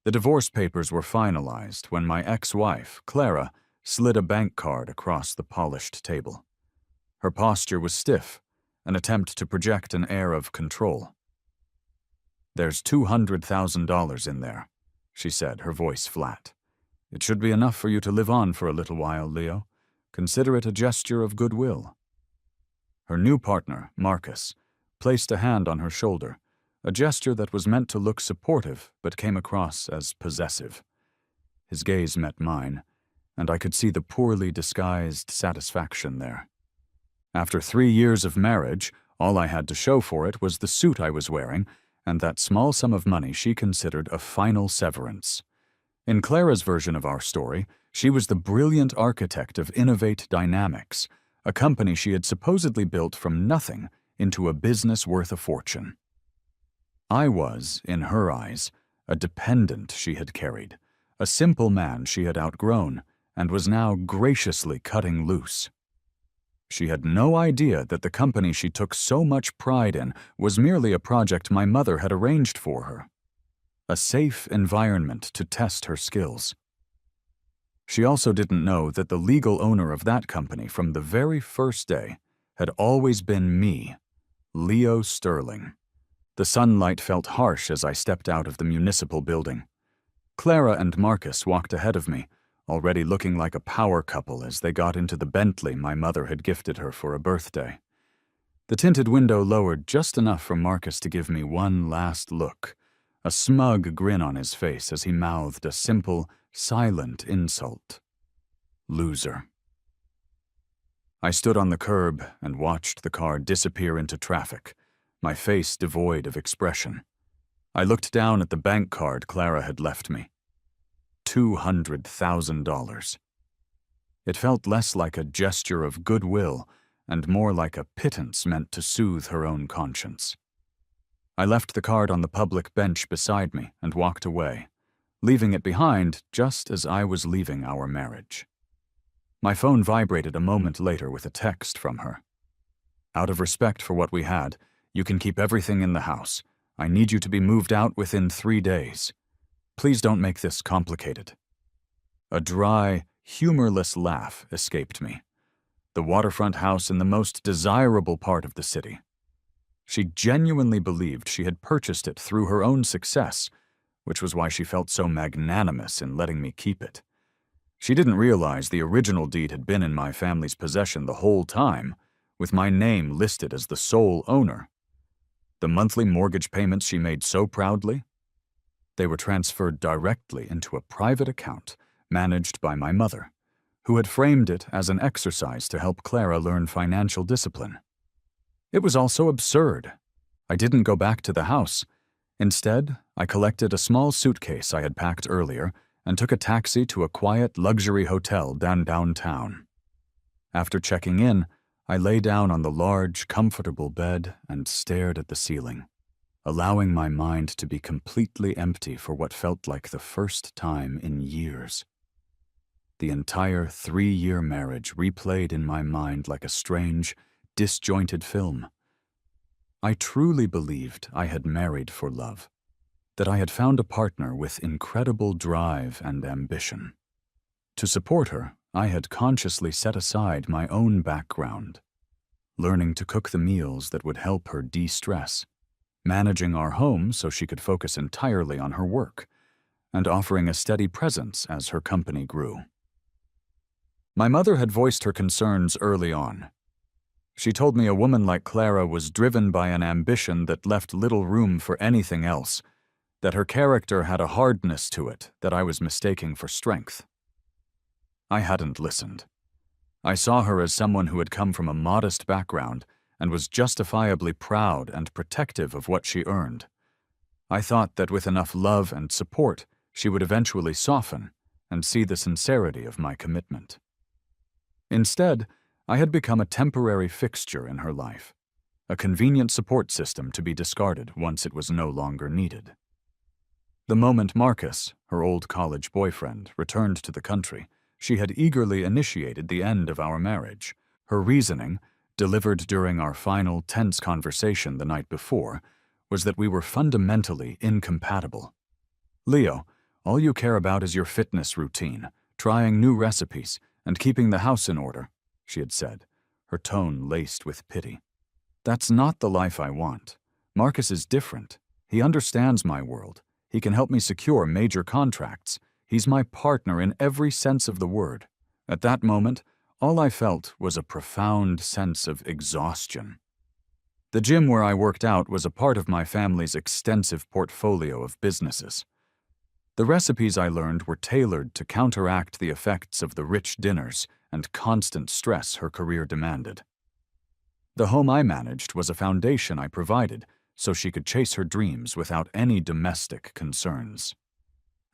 The divorce papers were finalized when my ex-wife, Clara, slid a bank card across the polished table. Her posture was stiff, an attempt to project an air of control. "There's $200,000 in there," she said, her voice flat. "It should be enough for you to live on for a little while, Leo. Consider it a gesture of goodwill." Her new partner, Marcus, placed a hand on her shoulder, a gesture that was meant to look supportive but came across as possessive. His gaze met mine, and I could see the poorly disguised satisfaction there. After 3 years of marriage, all I had to show for it was the suit I was wearing and that small sum of money she considered a final severance. In Clara's version of our story, she was the brilliant architect of Innovate Dynamics, a company she had supposedly built from nothing into a business worth a fortune. I was, in her eyes, a dependent she had carried, a simple man she had outgrown, and was now graciously cutting loose. She had no idea that the company she took so much pride in was merely a project my mother had arranged for her, a safe environment to test her skills. She also didn't know that the legal owner of that company from the very first day had always been me, Leo Sterling. The sunlight felt harsh as I stepped out of the municipal building. Clara and Marcus walked ahead of me, already looking like a power couple as they got into the Bentley my mother had gifted her for a birthday. The tinted window lowered just enough for Marcus to give me one last look, a smug grin on his face as he mouthed a simple, silent insult. "Loser." I stood on the curb and watched the car disappear into traffic, my face devoid of expression. I looked down at the bank card Clara had left me. $200,000. It felt less like a gesture of goodwill and more like a pittance meant to soothe her own conscience. I left the card on the public bench beside me and walked away, leaving it behind just as I was leaving our marriage. My phone vibrated a moment later with a text from her. "Out of respect for what we had, you can keep everything in the house. I need you to be moved out within 3 days. Please don't make this complicated." A dry, humorless laugh escaped me. The waterfront house in the most desirable part of the city. She genuinely believed she had purchased it through her own success, which was why she felt so magnanimous in letting me keep it. She didn't realize the original deed had been in my family's possession the whole time, with my name listed as the sole owner. The monthly mortgage payments she made so proudly? They were transferred directly into a private account managed by my mother, who had framed it as an exercise to help Clara learn financial discipline. It was also absurd. I didn't go back to the house. Instead, I collected a small suitcase I had packed earlier and took a taxi to a quiet luxury hotel downtown. After checking in, I lay down on the large, comfortable bed and stared at the ceiling, allowing my mind to be completely empty for what felt like the first time in years. The entire 3-year marriage replayed in my mind like a strange, disjointed film. I truly believed I had married for love, that I had found a partner with incredible drive and ambition. To support her, I had consciously set aside my own background, learning to cook the meals that would help her de-stress, managing our home so she could focus entirely on her work, and offering a steady presence as her company grew. My mother had voiced her concerns early on. She told me a woman like Clara was driven by an ambition that left little room for anything else, that her character had a hardness to it that I was mistaking for strength. I hadn't listened. I saw her as someone who had come from a modest background and was justifiably proud and protective of what she earned. I thought that with enough love and support, she would eventually soften and see the sincerity of my commitment. Instead, I had become a temporary fixture in her life, a convenient support system to be discarded once it was no longer needed. The moment Marcus, her old college boyfriend, returned to the country, she had eagerly initiated the end of our marriage. Her reasoning, delivered during our final tense conversation the night before, was that we were fundamentally incompatible. "Leo, All you care about is your fitness routine, trying new recipes, and keeping the house in order," she had said, her tone laced with pity. "That's not the life I want. Marcus is different. He understands my world. He can help me secure major contracts. He's my partner in every sense of the word." At that moment, all I felt was a profound sense of exhaustion. The gym where I worked out was a part of my family's extensive portfolio of businesses. The recipes I learned were tailored to counteract the effects of the rich dinners and constant stress her career demanded. The home I managed was a foundation I provided so she could chase her dreams without any domestic concerns.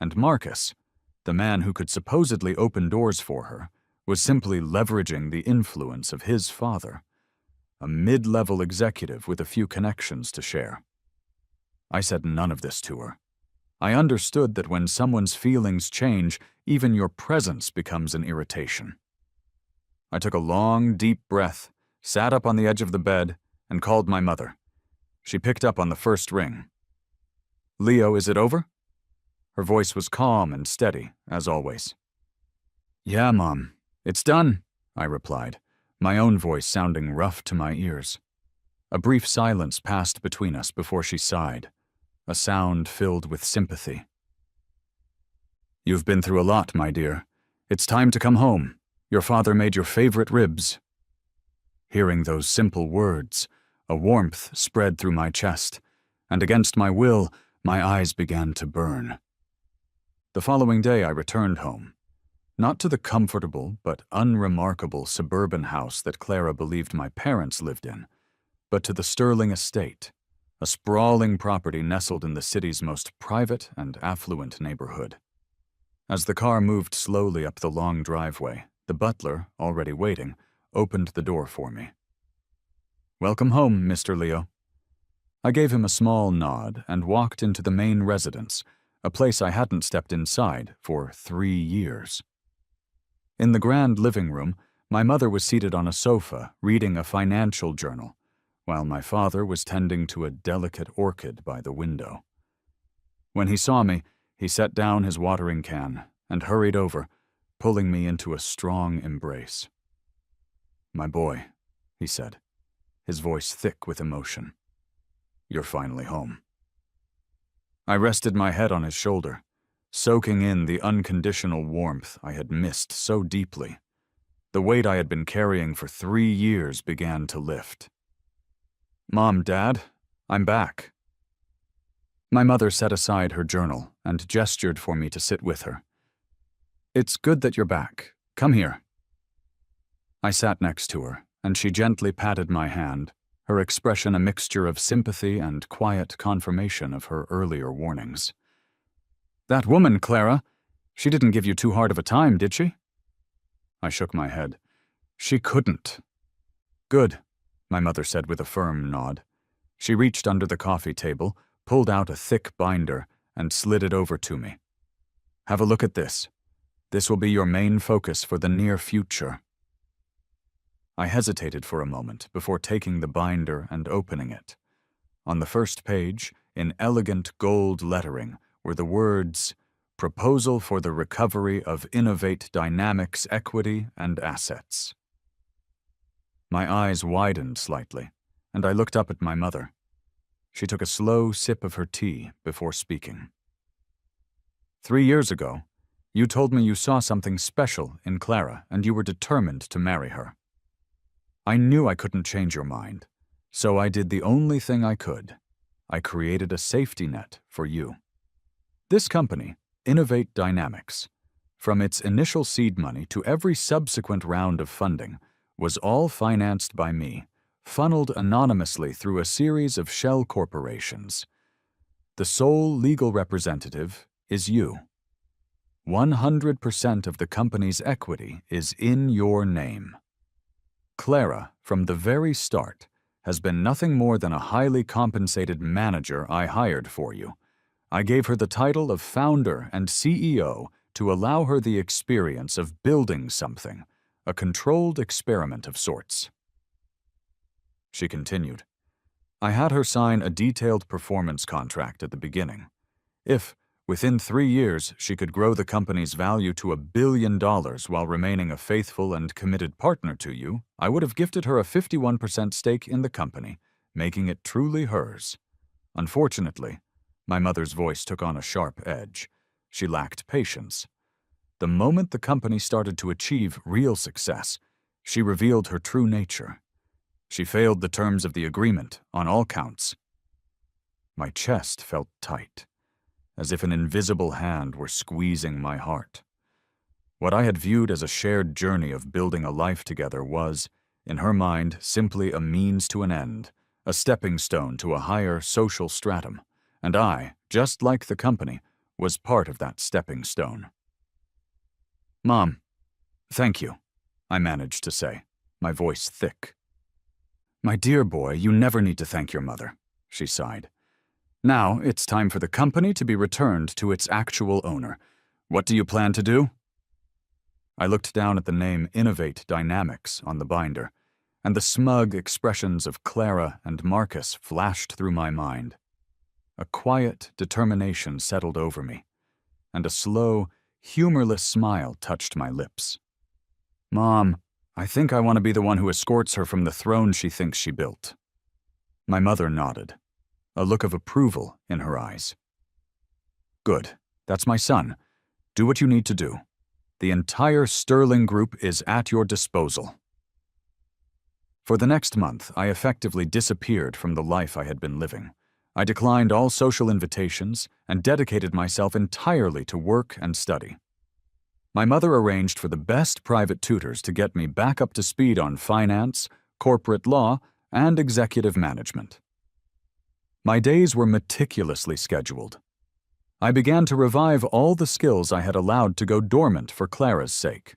And Marcus, the man who could supposedly open doors for her, was simply leveraging the influence of his father, a mid-level executive with a few connections to share. I said none of this to her. I understood that when someone's feelings change, even your presence becomes an irritation. I took a long, deep breath, sat up on the edge of the bed, and called my mother. She picked up on the first ring. "Leo, is it over?" Her voice was calm and steady, as always. "Yeah, Mom, it's done," I replied, my own voice sounding rough to my ears. A brief silence passed between us before she sighed, a sound filled with sympathy. "You've been through a lot, my dear. It's time to come home. Your father made your favorite ribs." Hearing those simple words, a warmth spread through my chest, and against my will, my eyes began to burn. The following day I returned home, not to the comfortable but unremarkable suburban house that Clara believed my parents lived in, but to the Sterling estate, a sprawling property nestled in the city's most private and affluent neighborhood. As the car moved slowly up the long driveway, the butler, already waiting, opened the door for me. "Welcome home, Mr. Leo." I gave him a small nod and walked into the main residence, a place I hadn't stepped inside for 3 years. In the grand living room, my mother was seated on a sofa reading a financial journal, while my father was tending to a delicate orchid by the window. When he saw me, he set down his watering can and hurried over, pulling me into a strong embrace. "My boy," he said, his voice thick with emotion. "You're finally home." I rested my head on his shoulder, soaking in the unconditional warmth I had missed so deeply. The weight I had been carrying for 3 years began to lift. "Mom, Dad, I'm back." My mother set aside her journal and gestured for me to sit with her. "It's good that you're back. Come here." I sat next to her, and she gently patted my hand, her expression a mixture of sympathy and quiet confirmation of her earlier warnings. "That woman, Clara, she didn't give you too hard of a time, did she?" I shook my head. "She couldn't." "Good," my mother said with a firm nod. She reached under the coffee table, pulled out a thick binder, and slid it over to me. "Have a look at this. This will be your main focus for the near future." I hesitated for a moment before taking the binder and opening it. On the first page, in elegant gold lettering, were the words, "Proposal for the Recovery of Innovate Dynamics Equity and Assets." My eyes widened slightly, and I looked up at my mother. She took a slow sip of her tea before speaking. 3 years ago, you told me you saw something special in Clara and you were determined to marry her. I knew I couldn't change your mind, so I did the only thing I could. I created a safety net for you. This company, Innovate Dynamics, from its initial seed money to every subsequent round of funding, was all financed by me, funneled anonymously through a series of shell corporations. The sole legal representative is you. 100% of the company's equity is in your name. Clara, from the very start, has been nothing more than a highly compensated manager I hired for you. I gave her the title of founder and CEO to allow her the experience of building something, a controlled experiment of sorts. She continued, "I had her sign a detailed performance contract at the beginning. If, Within 3 years, she could grow the company's value to $1 billion while remaining a faithful and committed partner to you. I would have gifted her a 51% stake in the company, making it truly hers. Unfortunately, my mother's voice took on a sharp edge. She lacked patience. The moment the company started to achieve real success, she revealed her true nature. She failed the terms of the agreement on all counts. My chest felt tight, as if an invisible hand were squeezing my heart. What I had viewed as a shared journey of building a life together was, in her mind, simply a means to an end, a stepping stone to a higher social stratum, and I, just like the company, was part of that stepping stone. "Mom, thank you," I managed to say, my voice thick. "My dear boy, you never need to thank your mother," she sighed. "Now it's time for the company to be returned to its actual owner. What do you plan to do?" I looked down at the name Innovate Dynamics on the binder, and the smug expressions of Clara and Marcus flashed through my mind. A quiet determination settled over me, and a slow, humorless smile touched my lips. "Mom, I think I want to be the one who escorts her from the throne she thinks she built." My mother nodded, a look of approval in her eyes. "Good. That's my son. Do what you need to do. The entire Sterling Group is at your disposal." For the next month, I effectively disappeared from the life I had been living. I declined all social invitations and dedicated myself entirely to work and study. My mother arranged for the best private tutors to get me back up to speed on finance, corporate law, and executive management. My days were meticulously scheduled. I began to revive all the skills I had allowed to go dormant for Clara's sake.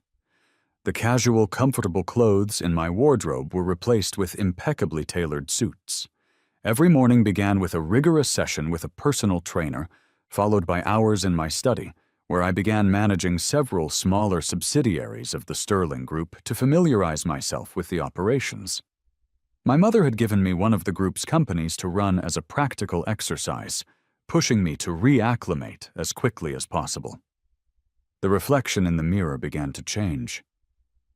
The casual, comfortable clothes in my wardrobe were replaced with impeccably tailored suits. Every morning began with a rigorous session with a personal trainer, followed by hours in my study, where I began managing several smaller subsidiaries of the Sterling Group to familiarize myself with the operations. My mother had given me one of the group's companies to run as a practical exercise, pushing me to reacclimate as quickly as possible. The reflection in the mirror began to change.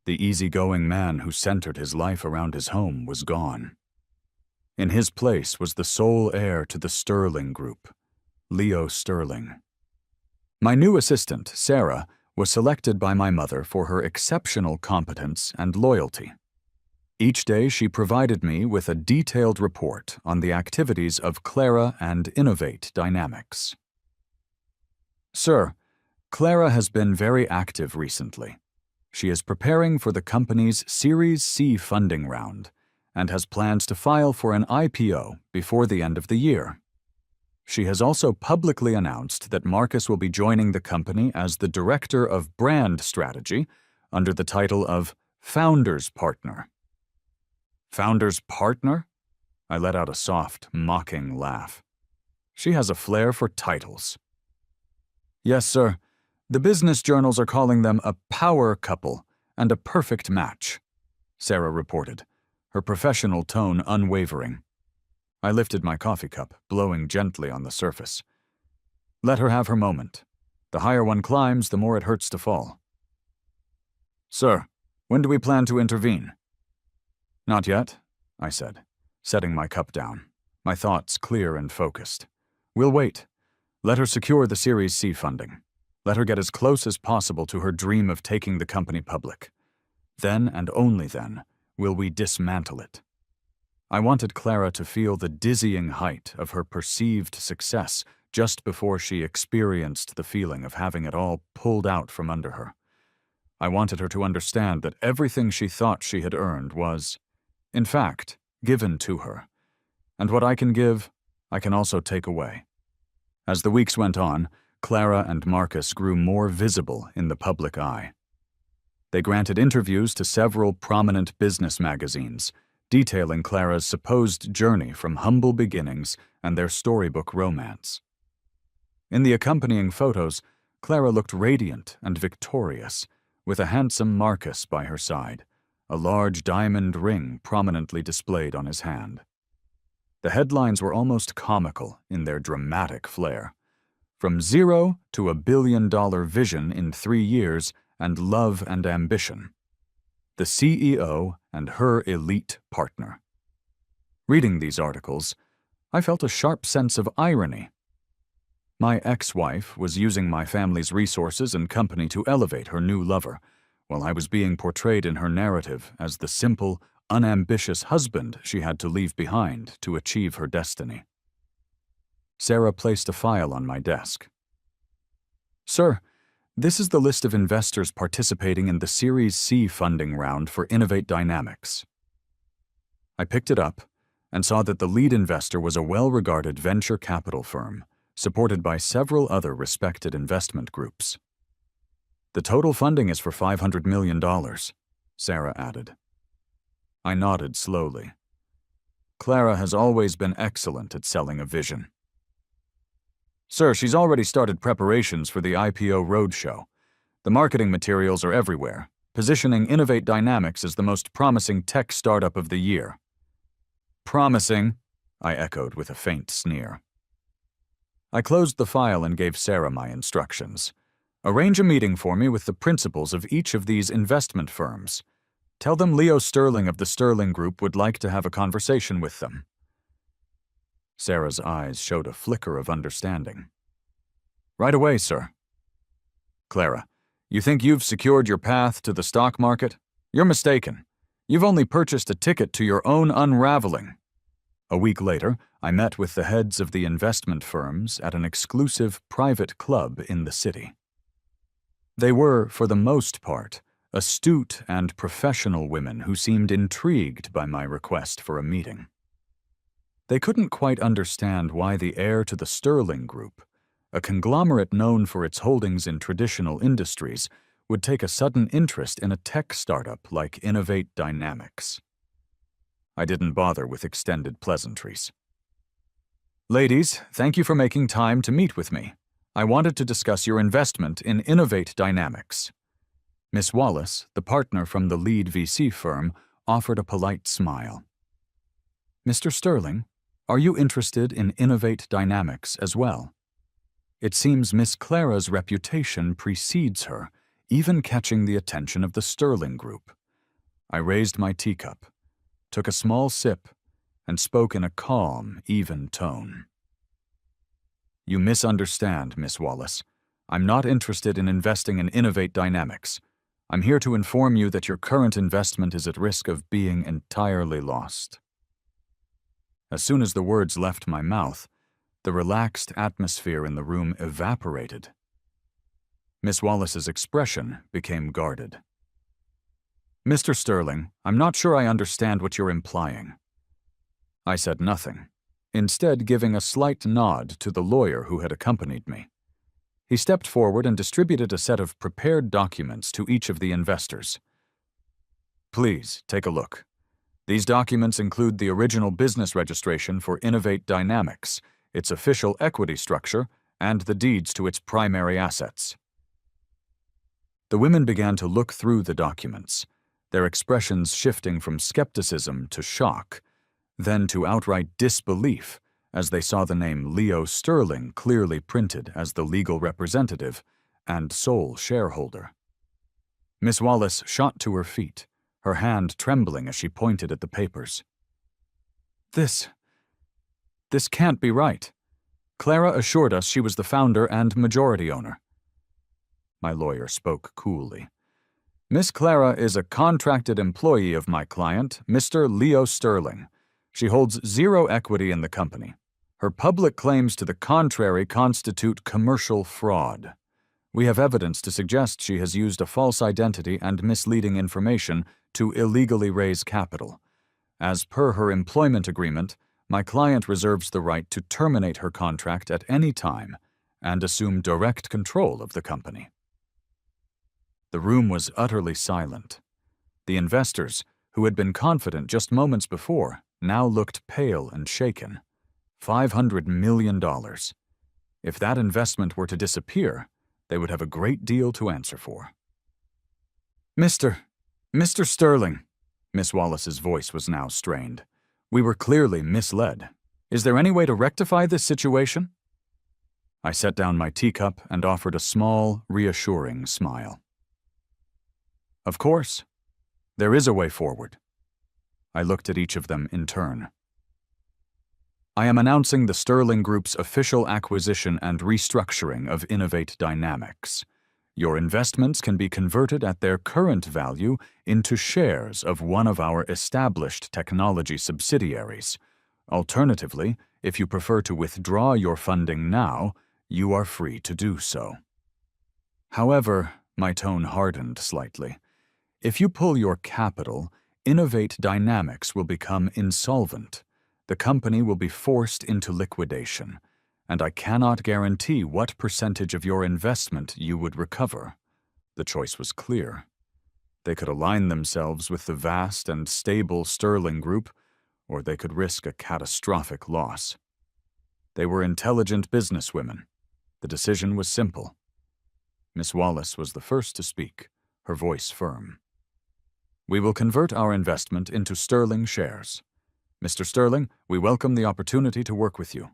The easygoing man who centered his life around his home was gone. In his place was the sole heir to the Sterling Group, Leo Sterling. My new assistant, Sarah, was selected by my mother for her exceptional competence and loyalty. Each day she provided me with a detailed report on the activities of Clara and Innovate Dynamics. "Sir, Clara has been very active recently. She is preparing for the company's Series C funding round and has plans to file for an IPO before the end of the year. She has also publicly announced that Marcus will be joining the company as the Director of Brand Strategy under the title of Founder's Partner." "Founder's Partner?" I let out a soft, mocking laugh. She has a flair for titles. "Yes, sir. The business journals are calling them a power couple and a perfect match," Sarah reported, her professional tone unwavering. I lifted my coffee cup, blowing gently on the surface. "Let her have her moment. The higher one climbs, the more it hurts to fall." "Sir, when do we plan to intervene?" "Not yet," I said, setting my cup down, my thoughts clear and focused. "We'll wait. Let her secure the Series C funding. Let her get as close as possible to her dream of taking the company public. Then, and only then, will we dismantle it." I wanted Clara to feel the dizzying height of her perceived success just before she experienced the feeling of having it all pulled out from under her. I wanted her to understand that everything she thought she had earned was, in fact, given to her. And what I can give, I can also take away. As the weeks went on, Clara and Marcus grew more visible in the public eye. They granted interviews to several prominent business magazines, detailing Clara's supposed journey from humble beginnings and their storybook romance. In the accompanying photos, Clara looked radiant and victorious, with a handsome Marcus by her side, a large diamond ring prominently displayed on his hand. The headlines were almost comical in their dramatic flair. From 0 to $1 billion vision in 3 years and love and ambition. The CEO and her elite partner. Reading these articles, I felt a sharp sense of irony. My ex-wife was using my family's resources and company to elevate her new lover, while I was being portrayed in her narrative as the simple, unambitious husband she had to leave behind to achieve her destiny. Sarah placed a file on my desk. "Sir, this is the list of investors participating in the Series C funding round for Innovate Dynamics." I picked it up and saw that the lead investor was a well-regarded venture capital firm, supported by several other respected investment groups. "The total funding is for $500 million, Sarah added. I nodded slowly. Clara has always been excellent at selling a vision. "Sir, she's already started preparations for the IPO roadshow. The marketing materials are everywhere, positioning Innovate Dynamics as the most promising tech startup of the year." "Promising," I echoed with a faint sneer. I closed the file and gave Sarah my instructions. "Arrange a meeting for me with the principals of each of these investment firms. Tell them Leo Sterling of the Sterling Group would like to have a conversation with them." Sarah's eyes showed a flicker of understanding. "Right away, sir." "Clara, you think you've secured your path to the stock market? You're mistaken. You've only purchased a ticket to your own unraveling." A week later, I met with the heads of the investment firms at an exclusive private club in the city. They were, for the most part, astute and professional women who seemed intrigued by my request for a meeting. They couldn't quite understand why the heir to the Sterling Group, a conglomerate known for its holdings in traditional industries, would take a sudden interest in a tech startup like Innovate Dynamics. I didn't bother with extended pleasantries. "Ladies, thank you for making time to meet with me. I wanted to discuss your investment in Innovate Dynamics." Miss Wallace, the partner from the lead VC firm, offered a polite smile. "Mr. Sterling, are you interested in Innovate Dynamics as well? It seems Miss Clara's reputation precedes her, even catching the attention of the Sterling Group." I raised my teacup, took a small sip, and spoke in a calm, even tone. "You misunderstand, Miss Wallace. I'm not interested in investing in Innovate Dynamics. I'm here to inform you that your current investment is at risk of being entirely lost." As soon as the words left my mouth, the relaxed atmosphere in the room evaporated. Miss Wallace's expression became guarded. "Mr. Sterling, I'm not sure I understand what you're implying." I said nothing, instead giving a slight nod to the lawyer who had accompanied me. He stepped forward and distributed a set of prepared documents to each of the investors. "Please, take a look. These documents include the original business registration for Innovate Dynamics, its official equity structure, and the deeds to its primary assets." The women began to look through the documents, their expressions shifting from skepticism to shock, then to outright disbelief as they saw the name Leo Sterling clearly printed as the legal representative and sole shareholder. Miss Wallace shot to her feet, her hand trembling as she pointed at the papers. This can't be right. Clara assured us she was the founder and majority owner." My lawyer spoke coolly. "Miss Clara is a contracted employee of my client, Mr. Leo Sterling. She holds 0 equity in the company. Her public claims to the contrary constitute commercial fraud. We have evidence to suggest she has used a false identity and misleading information to illegally raise capital. As per her employment agreement, my client reserves the right to terminate her contract at any time and assume direct control of the company." The room was utterly silent. The investors, who had been confident just moments before, now looked pale and shaken. $500 million. If that investment were to disappear, they would have a great deal to answer for. Mr. Sterling," Miss Wallace's voice was now strained. "We were clearly misled. Is there any way to rectify this situation?" I set down my teacup and offered a small, reassuring smile. Of course. There is a way forward. I looked at each of them in turn. I am announcing the Sterling Group's official acquisition and restructuring of Innovate Dynamics. Your investments can be converted at their current value into shares of one of our established technology subsidiaries. Alternatively, if you prefer to withdraw your funding now, you are free to do so. However, my tone hardened slightly. If you pull your capital, Innovate Dynamics will become insolvent. The company will be forced into liquidation, and I cannot guarantee what percentage of your investment you would recover. The choice was clear. They could align themselves with the vast and stable Sterling Group, or they could risk a catastrophic loss. They were intelligent businesswomen. The decision was simple. Miss Wallace was the first to speak, her voice firm. We will convert our investment into Sterling shares. Mr. Sterling, we welcome the opportunity to work with you.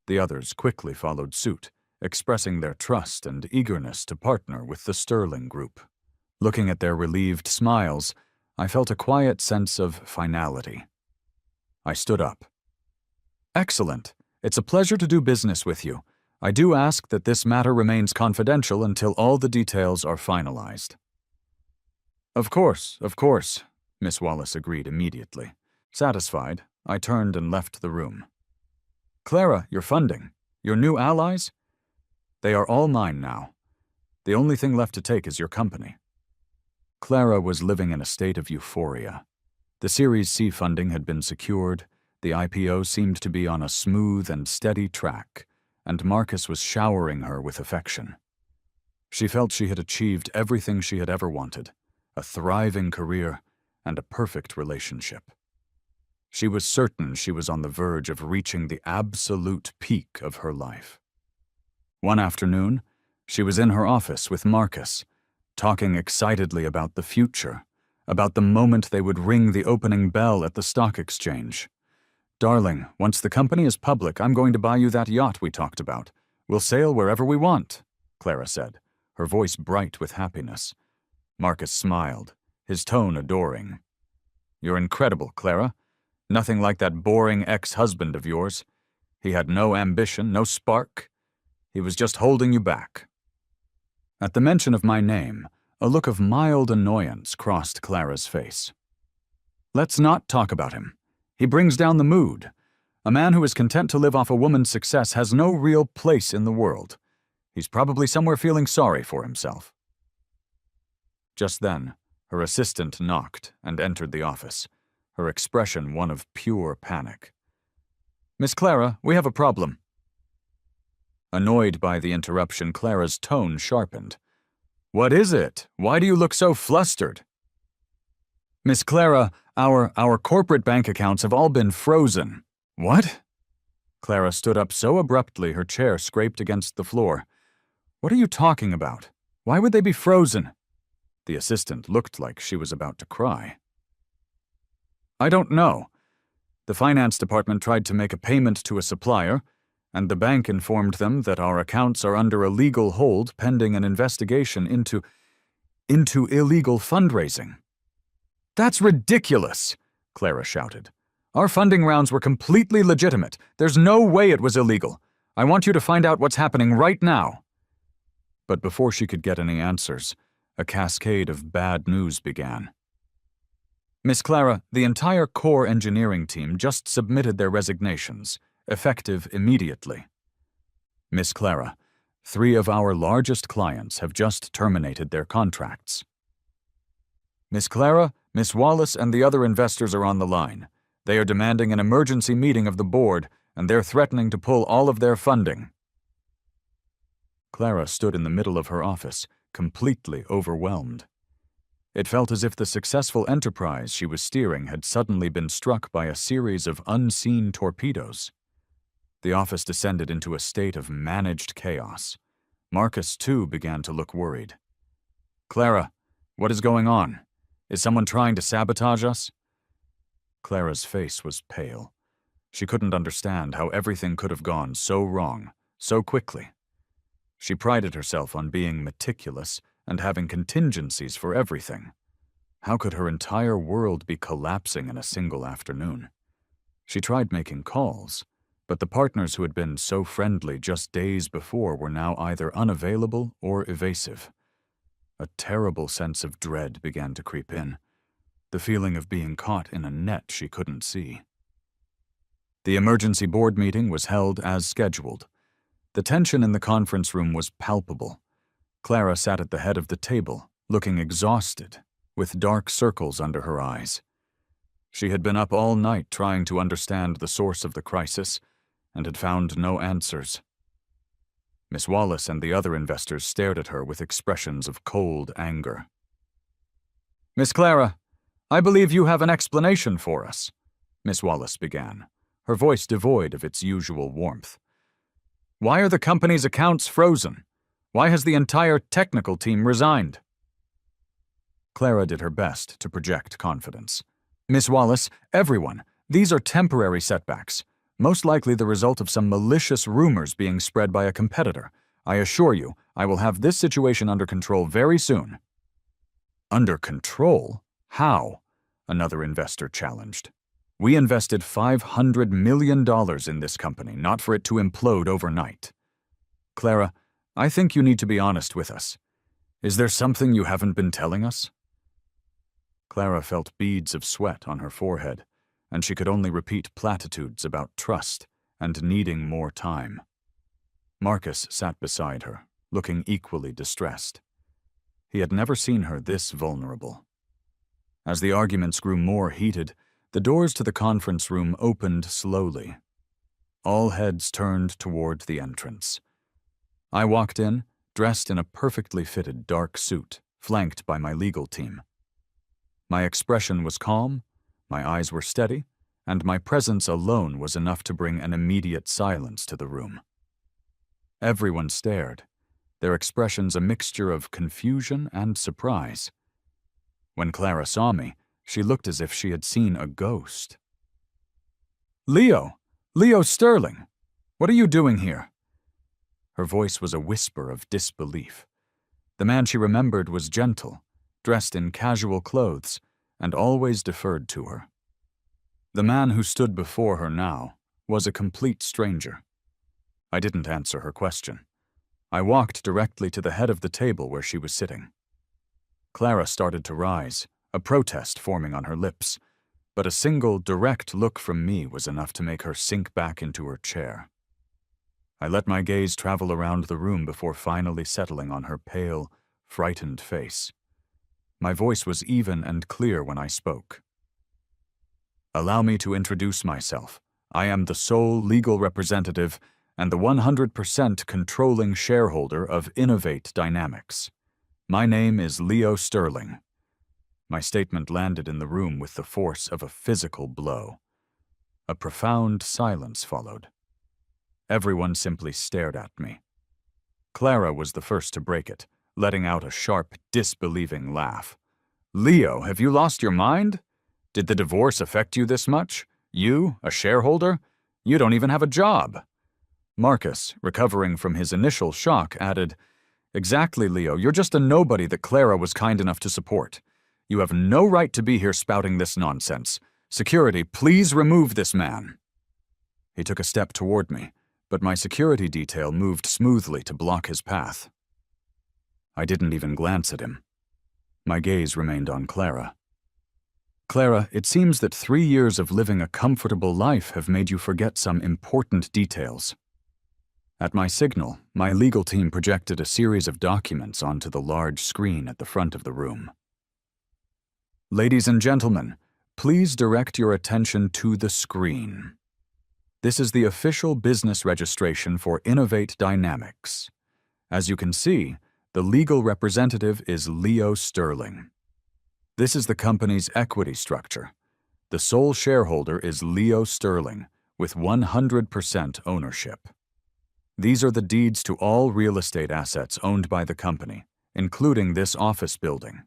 The others quickly followed suit, expressing their trust and eagerness to partner with the Sterling Group. Looking at their relieved smiles, I felt a quiet sense of finality. I stood up. Excellent. It's a pleasure to do business with you. I do ask that this matter remains confidential until all the details are finalized. Of course, Miss Wallace agreed immediately. Satisfied, I turned and left the room. Clara, your funding, your new allies? They are all mine now. The only thing left to take is your company. Clara was living in a state of euphoria. The Series C funding had been secured, the IPO seemed to be on a smooth and steady track, and Marcus was showering her with affection. She felt she had achieved everything she had ever wanted, a thriving career, and a perfect relationship. She was certain she was on the verge of reaching the absolute peak of her life. One afternoon, she was in her office with Marcus, talking excitedly about the future, about the moment they would ring the opening bell at the stock exchange. Darling, once the company is public, I'm going to buy you that yacht we talked about. We'll sail wherever we want, Clara said, her voice bright with happiness. Marcus smiled, his tone adoring. You're incredible, Clara. Nothing like that boring ex-husband of yours. He had no ambition, no spark. He was just holding you back. At the mention of my name, a look of mild annoyance crossed Clara's face. Let's not talk about him. He brings down the mood. A man who is content to live off a woman's success has no real place in the world. He's probably somewhere feeling sorry for himself. Just then, her assistant knocked and entered the office, her expression one of pure panic. Miss Clara, we have a problem. Annoyed by the interruption, Clara's tone sharpened. What is it? Why do you look so flustered? Miss Clara, our corporate bank accounts have all been frozen. What? Clara stood up so abruptly her chair scraped against the floor. What are you talking about? Why would they be frozen? The assistant looked like she was about to cry. I don't know. The finance department tried to make a payment to a supplier, and the bank informed them that our accounts are under a legal hold pending an investigation into illegal fundraising. That's ridiculous, Clara shouted. Our funding rounds were completely legitimate. There's no way it was illegal. I want you to find out what's happening right now. But before she could get any answers, a cascade of bad news began. Miss Clara, the entire core engineering team just submitted their resignations, effective immediately. Miss Clara, 3 of our largest clients have just terminated their contracts. Miss Clara, Miss Wallace and the other investors are on the line. They are demanding an emergency meeting of the board, and they're threatening to pull all of their funding. Clara stood in the middle of her office, completely overwhelmed. It felt as if the successful enterprise she was steering had suddenly been struck by a series of unseen torpedoes. The office descended into a state of managed chaos. Marcus, too, began to look worried. Clara, what is going on? Is someone trying to sabotage us? Clara's face was pale. She couldn't understand how everything could have gone so wrong, so quickly. She prided herself on being meticulous and having contingencies for everything. How could her entire world be collapsing in a single afternoon? She tried making calls, but the partners who had been so friendly just days before were now either unavailable or evasive. A terrible sense of dread began to creep in, the feeling of being caught in a net she couldn't see. The emergency board meeting was held as scheduled. The tension in the conference room was palpable. Clara sat at the head of the table, looking exhausted, with dark circles under her eyes. She had been up all night trying to understand the source of the crisis and had found no answers. Miss Wallace and the other investors stared at her with expressions of cold anger. "Miss Clara, I believe you have an explanation for us," Miss Wallace began, her voice devoid of its usual warmth. "Why are the company's accounts frozen? Why has the entire technical team resigned?" Clara did her best to project confidence. "Miss Wallace, everyone, these are temporary setbacks, most likely the result of some malicious rumors being spread by a competitor. I assure you, I will have this situation under control very soon." "Under control? How?" another investor challenged. "We invested $500 million in this company, not for it to implode overnight. Clara, I think you need to be honest with us. Is there something you haven't been telling us?" Clara felt beads of sweat on her forehead, and she could only repeat platitudes about trust and needing more time. Marcus sat beside her, looking equally distressed. He had never seen her this vulnerable. As the arguments grew more heated, the doors to the conference room opened slowly. All heads turned toward the entrance. I walked in, dressed in a perfectly fitted dark suit, flanked by my legal team. My expression was calm, my eyes were steady, and my presence alone was enough to bring an immediate silence to the room. Everyone stared, their expressions a mixture of confusion and surprise. When Clara saw me, she looked as if she had seen a ghost. Leo Sterling, what are you doing here?" Her voice was a whisper of disbelief. The man she remembered was gentle, dressed in casual clothes, and always deferred to her. The man who stood before her now was a complete stranger. I didn't answer her question. I walked directly to the head of the table where she was sitting. Clara started to rise, a protest forming on her lips, but a single direct look from me was enough to make her sink back into her chair. I let my gaze travel around the room before finally settling on her pale, frightened face. My voice was even and clear when I spoke. "Allow me to introduce myself. I am the sole legal representative and the 100% controlling shareholder of Innovate Dynamics. My name is Leo Sterling." My statement landed in the room with the force of a physical blow. A profound silence followed. Everyone simply stared at me. Clara was the first to break it, letting out a sharp, disbelieving laugh. "Leo, have you lost your mind? Did the divorce affect you this much? You, a shareholder? You don't even have a job." Marcus, recovering from his initial shock, added, "Exactly, Leo, you're just a nobody that Clara was kind enough to support. You have no right to be here spouting this nonsense. Security, please remove this man." He took a step toward me, but my security detail moved smoothly to block his path. I didn't even glance at him. My gaze remained on Clara. "Clara, it seems that 3 years of living a comfortable life have made you forget some important details." At my signal, my legal team projected a series of documents onto the large screen at the front of the room. "Ladies and gentlemen, please direct your attention to the screen. This is the official business registration for Innovate Dynamics. As you can see, the legal representative is Leo Sterling. This is the company's equity structure. The sole shareholder is Leo Sterling, with 100% ownership. These are the deeds to all real estate assets owned by the company, including this office building.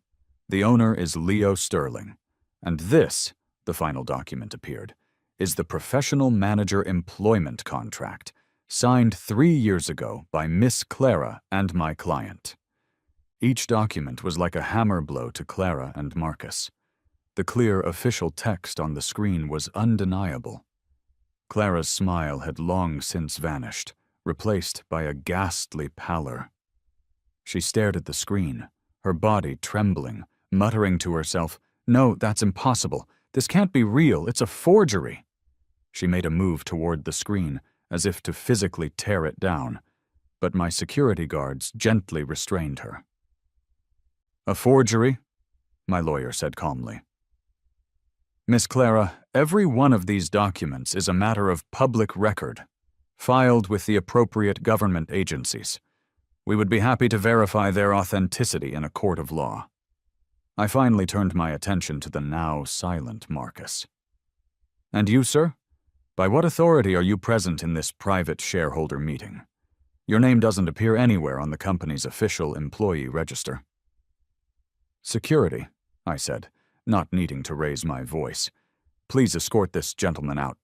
The owner is Leo Sterling. And this," the final document appeared, "is the professional manager employment contract, signed 3 years ago by Miss Clara and my client. Each document was like a hammer blow to Clara and Marcus. The clear official text on the screen was undeniable. Clara's smile had long since vanished, replaced by a ghastly pallor. She stared at the screen, her body trembling, muttering to herself, "No, that's impossible. This can't be real. It's a forgery." She made a move toward the screen, as if to physically tear it down, but my security guards gently restrained her. "A forgery?" my lawyer said calmly. "Miss Clara, every one of these documents is a matter of public record, filed with the appropriate government agencies. We would be happy to verify their authenticity in a court of law." I finally turned my attention to the now silent Marcus. "And you, sir? By what authority are you present in this private shareholder meeting? Your name doesn't appear anywhere on the company's official employee register." "Security," I said, not needing to raise my voice. "Please escort this gentleman out."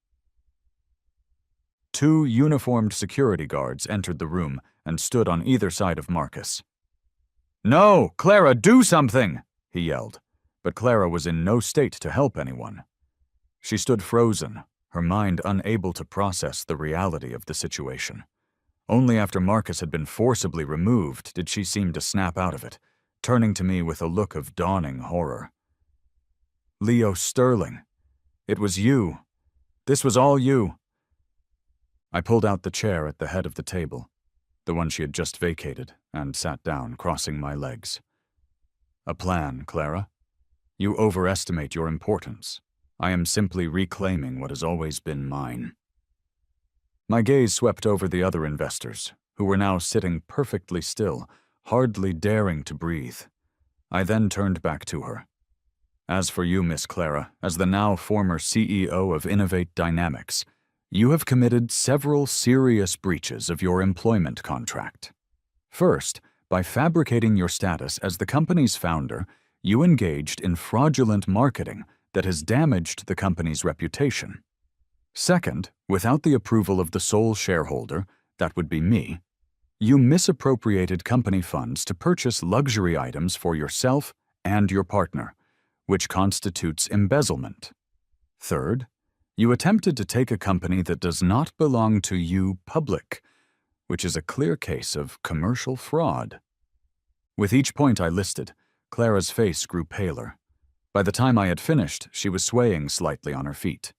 2 uniformed security guards entered the room and stood on either side of Marcus. "No, Clara, do something!" he yelled, but Clara was in no state to help anyone. She stood frozen, her mind unable to process the reality of the situation. Only after Marcus had been forcibly removed did she seem to snap out of it, turning to me with a look of dawning horror. "Leo Sterling, it was you. This was all you." I pulled out the chair at the head of the table, the one she had just vacated, and sat down, crossing my legs. "A plan, Clara. You overestimate your importance. I am simply reclaiming what has always been mine." My gaze swept over the other investors, who were now sitting perfectly still, hardly daring to breathe. I then turned back to her. "As for you, Miss Clara, as the now former CEO of Innovate Dynamics, you have committed several serious breaches of your employment contract. First, by fabricating your status as the company's founder, you engaged in fraudulent marketing that has damaged the company's reputation. Second, without the approval of the sole shareholder, that would be me, you misappropriated company funds to purchase luxury items for yourself and your partner, which constitutes embezzlement. Third, you attempted to take a company that does not belong to you public, which is a clear case of commercial fraud." With each point I listed, Clara's face grew paler. By the time I had finished, she was swaying slightly on her feet.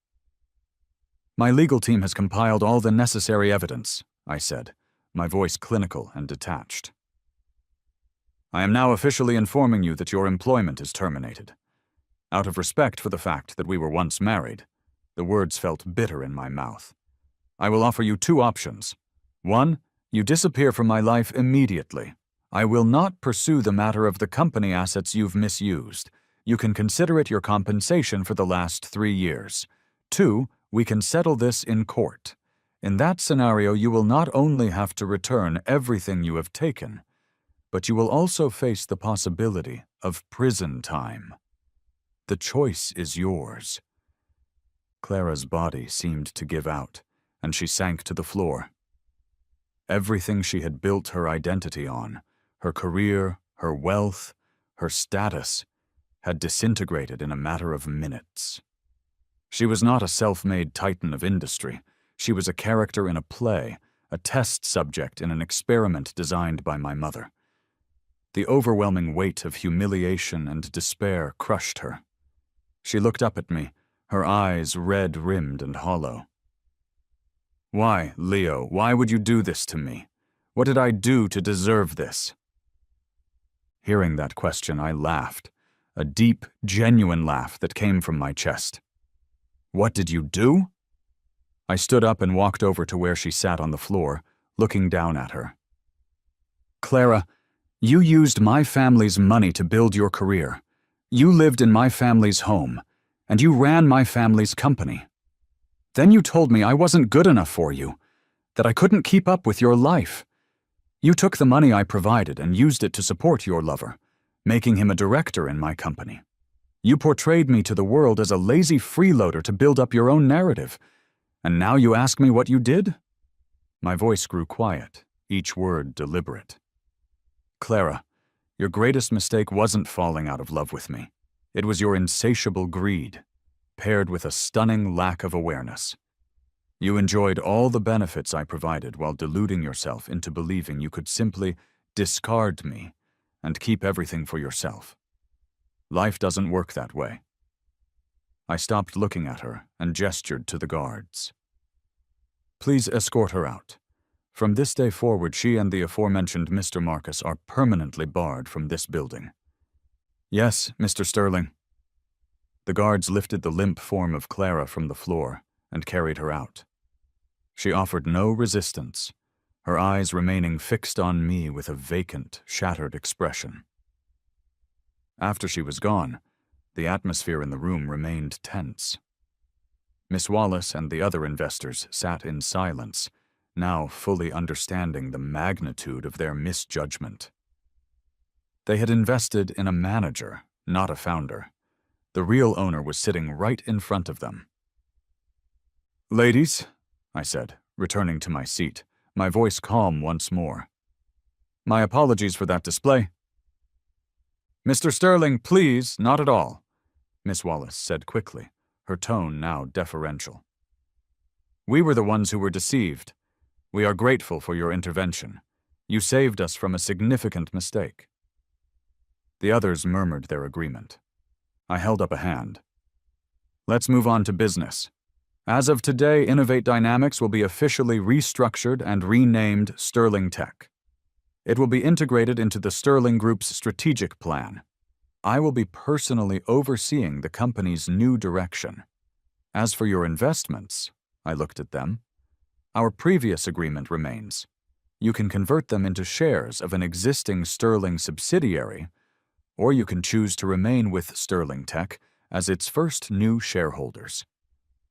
"My legal team has compiled all the necessary evidence," I said, my voice clinical and detached. "I am now officially informing you that your employment is terminated. Out of respect for the fact that we were once married," the words felt bitter in my mouth, "I will offer you 2 options. 1, you disappear from my life immediately. I will not pursue the matter of the company assets you've misused. You can consider it your compensation for the last 3 years. 2, we can settle this in court. In that scenario, you will not only have to return everything you have taken, but you will also face the possibility of prison time. The choice is yours." Clara's body seemed to give out, and she sank to the floor. Everything she had built her identity on, her career, her wealth, her status, had disintegrated in a matter of minutes. She was not a self-made titan of industry. She was a character in a play, a test subject in an experiment designed by my mother. The overwhelming weight of humiliation and despair crushed her. She looked up at me, her eyes red-rimmed and hollow. "Why, Leo, why would you do this to me? What did I do to deserve this?" Hearing that question, I laughed, a deep, genuine laugh that came from my chest. "What did you do?" I stood up and walked over to where she sat on the floor, looking down at her. "Clara, you used my family's money to build your career. You lived in my family's home, and you ran my family's company. Then you told me I wasn't good enough for you, that I couldn't keep up with your life. You took the money I provided and used it to support your lover, making him a director in my company. You portrayed me to the world as a lazy freeloader to build up your own narrative, and now you ask me what you did? My voice grew quiet, each word deliberate. Clara, your greatest mistake wasn't falling out of love with me. It was your insatiable greed, paired with a stunning lack of awareness. You enjoyed all the benefits I provided while deluding yourself into believing you could simply discard me and keep everything for yourself. Life doesn't work that way. I stopped looking at her and gestured to the guards. Please escort her out. From this day forward, she and the aforementioned Mr. Marcus are permanently barred from this building. Yes, Mr. Sterling. The guards lifted the limp form of Clara from the floor and carried her out. She offered no resistance, her eyes remaining fixed on me with a vacant, shattered expression. After she was gone, the atmosphere in the room remained tense. Miss Wallace and the other investors sat in silence, now fully understanding the magnitude of their misjudgment. They had invested in a manager, not a founder. The real owner was sitting right in front of them. Ladies, I said, returning to my seat, my voice calm once more. My apologies for that display. Mr. Sterling, please, not at all, Miss Wallace said quickly, her tone now deferential. We were the ones who were deceived. We are grateful for your intervention. You saved us from a significant mistake. The others murmured their agreement. I held up a hand. Let's move on to business. As of today, Innovate Dynamics will be officially restructured and renamed Sterling Tech. It will be integrated into the Sterling Group's strategic plan. I will be personally overseeing the company's new direction. As for your investments, I looked at them. Our previous agreement remains. You can convert them into shares of an existing Sterling subsidiary, or you can choose to remain with Sterling Tech as its first new shareholders.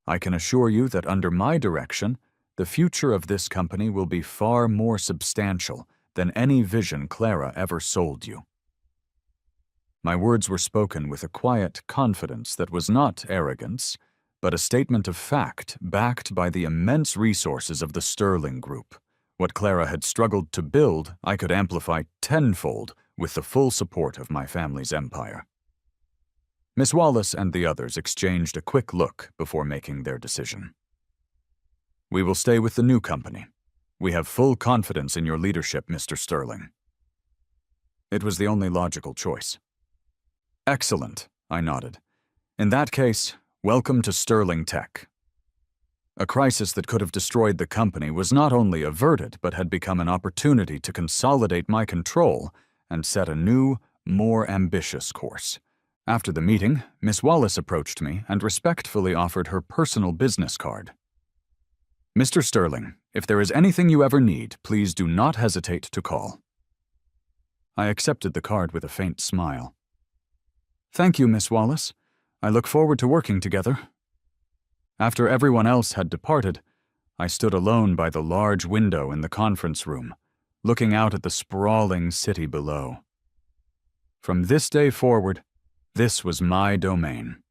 I can assure you that under my direction, the future of this company will be far more substantial than any vision Clara ever sold you. My words were spoken with a quiet confidence that was not arrogance, but a statement of fact backed by the immense resources of the Sterling Group. What Clara had struggled to build, I could amplify tenfold with the full support of my family's empire. Miss Wallace and the others exchanged a quick look before making their decision. We will stay with the new company. We have full confidence in your leadership, Mr. Sterling. It was the only logical choice. Excellent, I nodded. In that case, welcome to Sterling Tech. A crisis that could have destroyed the company was not only averted, but had become an opportunity to consolidate my control and set a new, more ambitious course. After the meeting, Miss Wallace approached me and respectfully offered her personal business card. Mr. Sterling, if there is anything you ever need, please do not hesitate to call. I accepted the card with a faint smile. Thank you, Miss Wallace. I look forward to working together. After everyone else had departed, I stood alone by the large window in the conference room, looking out at the sprawling city below. From this day forward, this was my domain.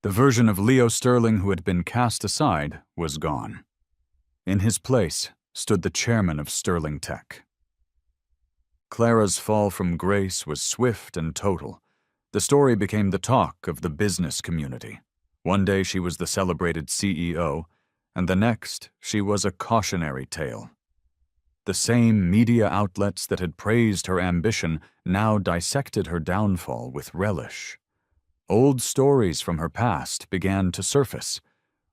The version of Leo Sterling who had been cast aside was gone. In his place stood the chairman of Sterling Tech. Clara's fall from grace was swift and total. The story became the talk of the business community. One day she was the celebrated CEO, and the next she was a cautionary tale. The same media outlets that had praised her ambition now dissected her downfall with relish. Old stories from her past began to surface,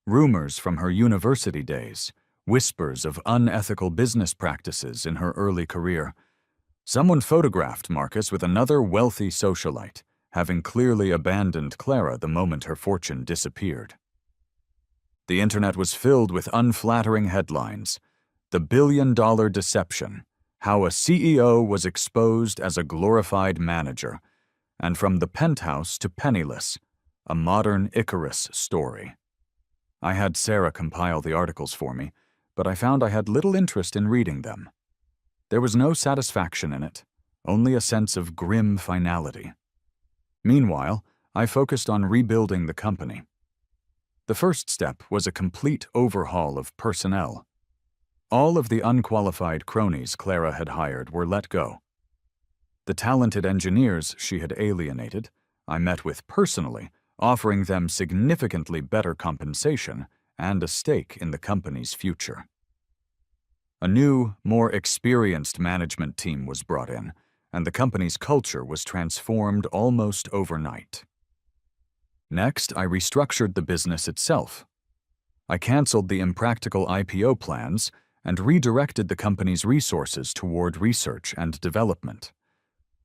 rumors from her university days, whispers of unethical business practices in her early career. Someone photographed Marcus with another wealthy socialite, having clearly abandoned Clara the moment her fortune disappeared. The internet was filled with unflattering headlines. The billion-dollar deception, how a CEO was exposed as a glorified manager, and from the penthouse to penniless, a modern Icarus story. I had Sarah compile the articles for me, but I found I had little interest in reading them. There was no satisfaction in it, only a sense of grim finality. Meanwhile, I focused on rebuilding the company. The first step was a complete overhaul of personnel. All of the unqualified cronies Clara had hired were let go. The talented engineers she had alienated, I met with personally, offering them significantly better compensation and a stake in the company's future. A new, more experienced management team was brought in, and the company's culture was transformed almost overnight. Next, I restructured the business itself. I canceled the impractical IPO plans and redirected the company's resources toward research and development.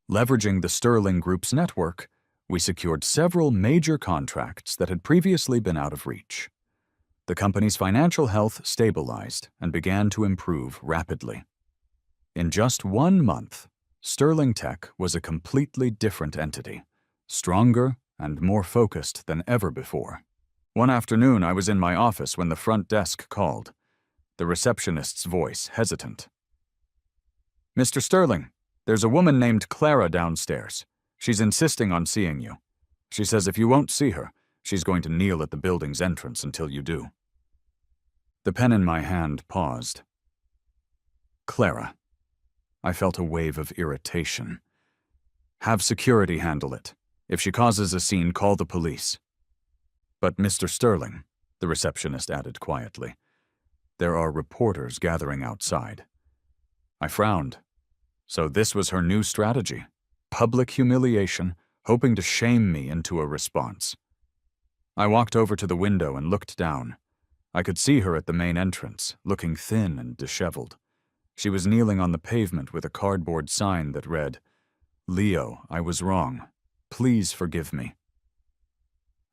Leveraging the Sterling Group's network, we secured several major contracts that had previously been out of reach. The company's financial health stabilized and began to improve rapidly. In just 1 month, Sterling Tech was a completely different entity, stronger and more focused than ever before. One afternoon, I was in my office when the front desk called, the receptionist's voice hesitant. "Mr. Sterling, there's a woman named Clara downstairs. She's insisting on seeing you. She says if you won't see her, she's going to kneel at the building's entrance until you do." The pen in my hand paused. Clara. I felt a wave of irritation. "Have security handle it. If she causes a scene, call the police." "But Mr. Sterling," the receptionist added quietly, "there are reporters gathering outside." I frowned. So this was her new strategy. Public humiliation, hoping to shame me into a response. I walked over to the window and looked down. I could see her at the main entrance, looking thin and disheveled. She was kneeling on the pavement with a cardboard sign that read, "Leo, I was wrong. Please forgive me."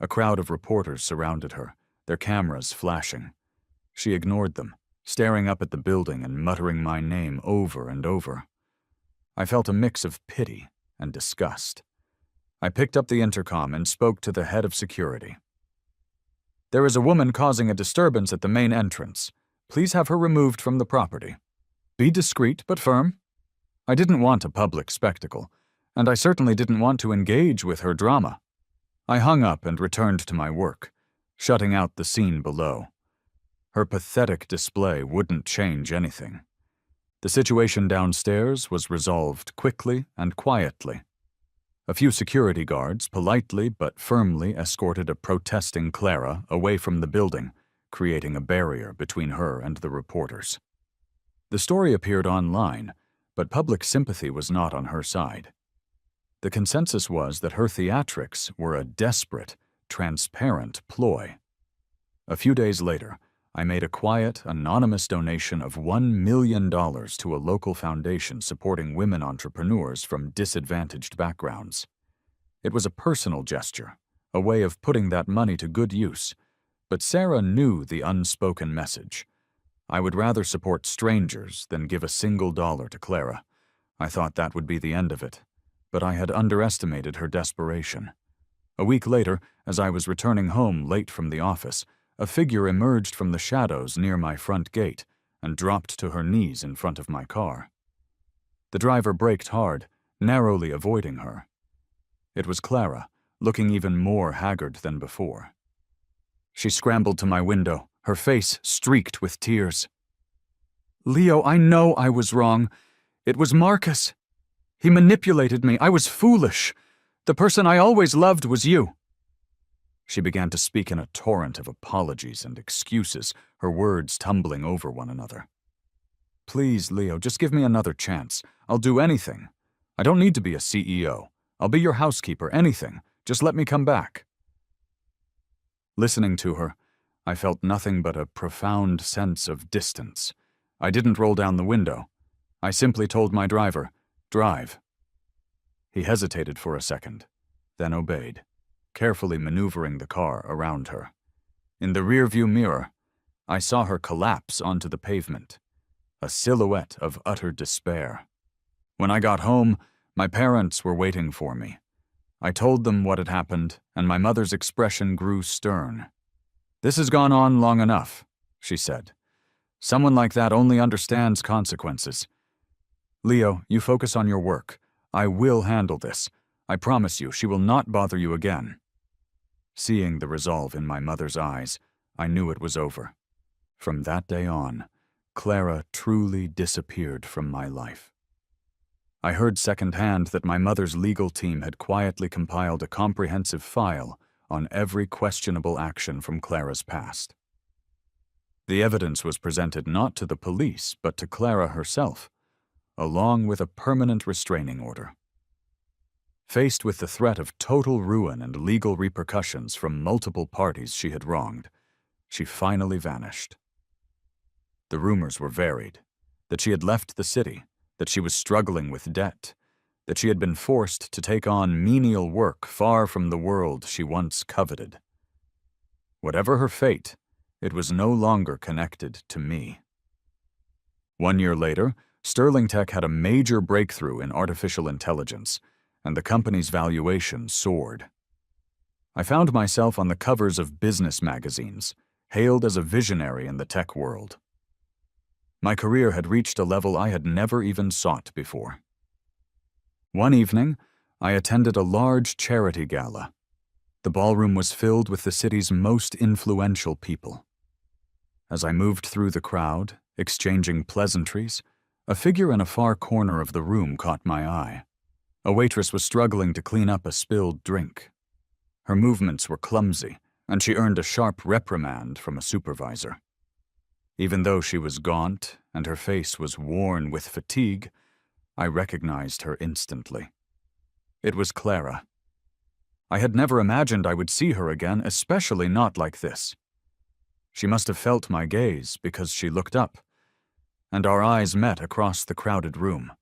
A crowd of reporters surrounded her, their cameras flashing. She ignored them, staring up at the building and muttering my name over and over. I felt a mix of pity and disgust. I picked up the intercom and spoke to the head of security. "There is a woman causing a disturbance at the main entrance. Please have her removed from the property. Be discreet but firm." I didn't want a public spectacle, and I certainly didn't want to engage with her drama. I hung up and returned to my work, shutting out the scene below. Her pathetic display wouldn't change anything. The situation downstairs was resolved quickly and quietly. A few security guards politely but firmly escorted a protesting Clara away from the building, creating a barrier between her and the reporters. The story appeared online, but public sympathy was not on her side. The consensus was that her theatrics were a desperate, transparent ploy. A few days later, I made a quiet, anonymous donation of $1 million to a local foundation supporting women entrepreneurs from disadvantaged backgrounds. It was a personal gesture, a way of putting that money to good use, but Sarah knew the unspoken message. I would rather support strangers than give a single dollar to Clara. I thought that would be the end of it, but I had underestimated her desperation. A week later, as I was returning home late from the office, a figure emerged from the shadows near my front gate and dropped to her knees in front of my car. The driver braked hard, narrowly avoiding her. It was Clara, looking even more haggard than before. She scrambled to my window, her face streaked with tears. "Leo, I know I was wrong. It was Marcus. He manipulated me. I was foolish. The person I always loved was you." She began to speak in a torrent of apologies and excuses, her words tumbling over one another. "Please, Leo, just give me another chance. I'll do anything. I don't need to be a CEO. I'll be your housekeeper, anything. Just let me come back." Listening to her, I felt nothing but a profound sense of distance. I didn't roll down the window. I simply told my driver, "Drive." He hesitated for a second, then obeyed, carefully maneuvering the car around her. In the rearview mirror, I saw her collapse onto the pavement, a silhouette of utter despair. When I got home, my parents were waiting for me. I told them what had happened, and my mother's expression grew stern. "This has gone on long enough," she said. "Someone like that only understands consequences. Leo, you focus on your work. I will handle this. I promise you, she will not bother you again." Seeing the resolve in my mother's eyes, I knew it was over. From that day on, Clara truly disappeared from my life. I heard secondhand that my mother's legal team had quietly compiled a comprehensive file on every questionable action from Clara's past. The evidence was presented not to the police, but to Clara herself, along with a permanent restraining order. Faced with the threat of total ruin and legal repercussions from multiple parties she had wronged, she finally vanished. The rumors were varied: that she had left the city, that she was struggling with debt, that she had been forced to take on menial work far from the world she once coveted. Whatever her fate, it was no longer connected to me. 1 year later, Sterling Tech had a major breakthrough in artificial intelligence, and the company's valuation soared. I found myself on the covers of business magazines, hailed as a visionary in the tech world. My career had reached a level I had never even sought before. One evening, I attended a large charity gala. The ballroom was filled with the city's most influential people. As I moved through the crowd, exchanging pleasantries, a figure in a far corner of the room caught my eye. A waitress was struggling to clean up a spilled drink. Her movements were clumsy, and she earned a sharp reprimand from a supervisor. Even though she was gaunt and her face was worn with fatigue, I recognized her instantly. It was Clara. I had never imagined I would see her again, especially not like this. She must have felt my gaze because she looked up, and our eyes met across the crowded room.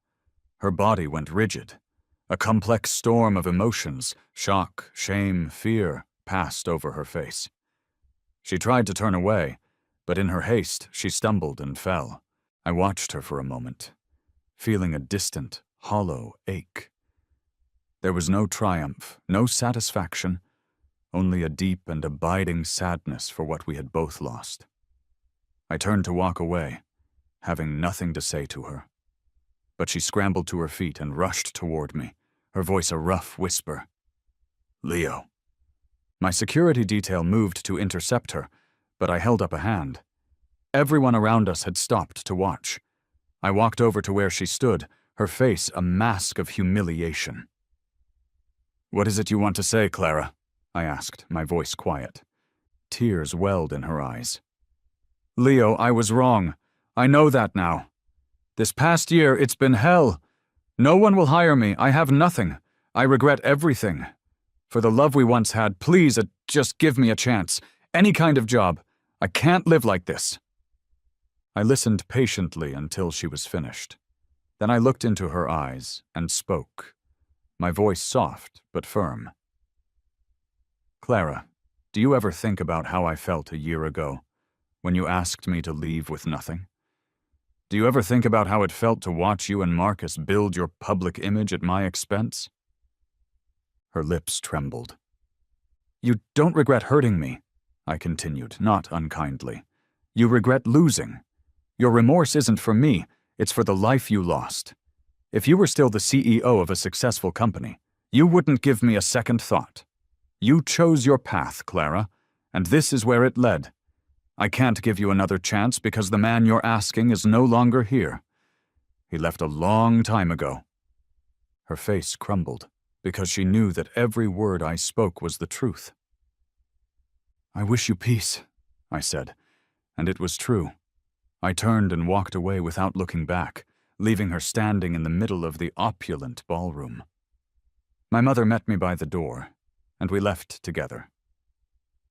Her body went rigid. A complex storm of emotions, shock, shame, fear, passed over her face. She tried to turn away, but in her haste, she stumbled and fell. I watched her for a moment, feeling a distant, hollow ache. There was no triumph, no satisfaction, only a deep and abiding sadness for what we had both lost. I turned to walk away, having nothing to say to her. But she scrambled to her feet and rushed toward me, her voice a rough whisper. "Leo." My security detail moved to intercept her, but I held up a hand. Everyone around us had stopped to watch. I walked over to where she stood, her face a mask of humiliation. "What is it you want to say, Clara?" I asked, my voice quiet. Tears welled in her eyes. "Leo, I was wrong. I know that now. This past year, it's been hell. No one will hire me. I have nothing. I regret everything. For the love we once had, please, just give me a chance. Any kind of job. I can't live like this." I listened patiently until she was finished. Then I looked into her eyes and spoke, my voice soft but firm. "Clara, do you ever think about how I felt a year ago, when you asked me to leave with nothing? Do you ever think about how it felt to watch you and Marcus build your public image at my expense?" Her lips trembled. "You don't regret hurting me," I continued, not unkindly. "You regret losing. Your remorse isn't for me, it's for the life you lost. If you were still the CEO of a successful company, you wouldn't give me a second thought. You chose your path, Clara, and this is where it led. I can't give you another chance because the man you're asking is no longer here. He left a long time ago." Her face crumbled, because she knew that every word I spoke was the truth. "I wish you peace," I said, and it was true. I turned and walked away without looking back, leaving her standing in the middle of the opulent ballroom. My mother met me by the door, and we left together.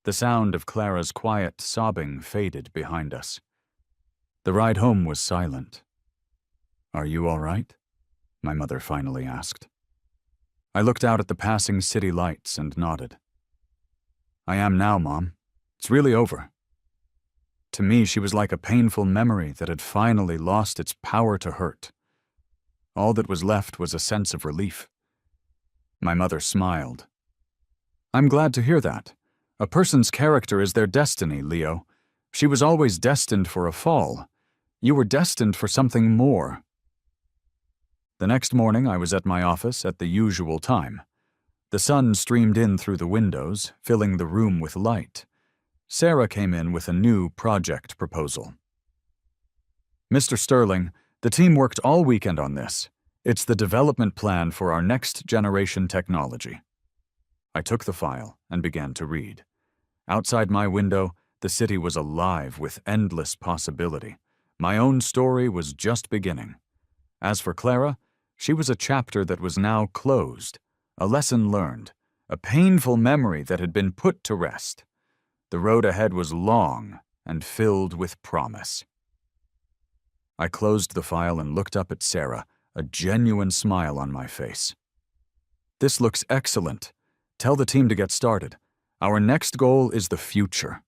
The sound of Clara's quiet sobbing faded behind us. The ride home was silent. "Are you all right?" my mother finally asked. I looked out at the passing city lights and nodded. "I am now, Mom. It's really over." To me, she was like a painful memory that had finally lost its power to hurt. All that was left was a sense of relief. My mother smiled. "I'm glad to hear that. A person's character is their destiny, Leo. She was always destined for a fall. You were destined for something more." The next morning, I was at my office at the usual time. The sun streamed in through the windows, filling the room with light. Sarah came in with a new project proposal. Mr. Sterling, the team worked all weekend on this. It's the development plan for our next generation technology. I took the file and began to read. Outside my window, the city was alive with endless possibility. My own story was just beginning. As for Clara, she was a chapter that was now closed, a lesson learned, a painful memory that had been put to rest. The road ahead was long and filled with promise. I closed the file and looked up at Sarah, a genuine smile on my face. "This looks excellent. Tell the team to get started. Our next goal is the future."